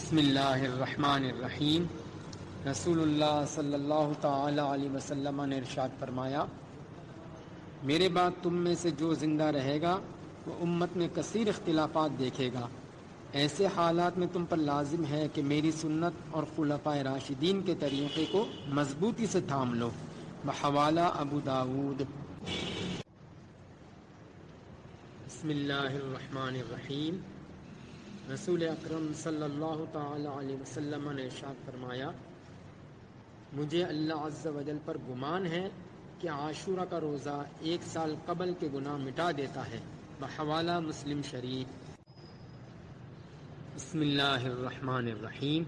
بسم اللہ الرحمن الرحیم۔ رسول اللہ صلی اللہ تعالی علیہ وسلم نے ارشاد فرمایا، میرے بعد تم میں سے جو زندہ رہے گا وہ امت میں کثیر اختلافات دیکھے گا۔ ایسے حالات میں تم پر لازم ہے کہ میری سنت اور خلفائے راشدین کے طریقے کو مضبوطی سے تھام لو۔ بحوالہ ابو داود۔ بسم اللہ الرحمن الرحیم۔ رسول اکرم صلی اللہ تعالی علیہ وسلم نے ارشاد فرمایا، مجھے اللہ عز و جل پر گمان ہے کہ عاشورہ کا روزہ 1 سال قبل کے گناہ مٹا دیتا ہے۔ بحوالہ مسلم شریف۔ بسم اللہ الرحمن الرحیم۔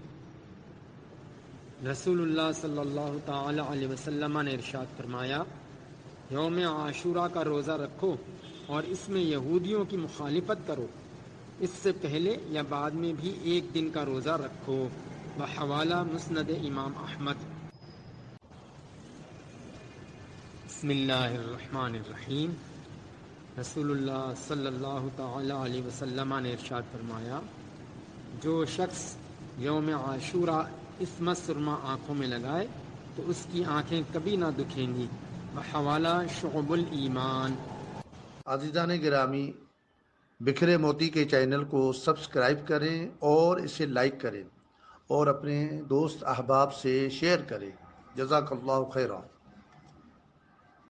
رسول اللہ صلی اللہ تعالی علیہ وسلم نے ارشاد فرمایا، یوم عاشورہ کا روزہ رکھو اور اس میں یہودیوں کی مخالفت کرو، اس سے پہلے یا بعد میں بھی 1 دن کا روزہ رکھو۔ بحوالہ مسند امام احمد۔ بسم اللہ الرحمن الرحیم۔ رسول اللہ صلی اللہ تعالی علیہ وسلم نے ارشاد فرمایا، جو شخص یوم عاشورہ اسم سرما آنکھوں میں لگائے تو اس کی آنکھیں کبھی نہ دکھیں گی۔ بحوالہ شعب الایمان۔ عزیزان گرامی، بکھرے موتی کے چینل کو سبسکرائب کریں اور اسے لائک کریں اور اپنے دوست احباب سے شیئر کریں۔ جزاک اللہ خیرہ۔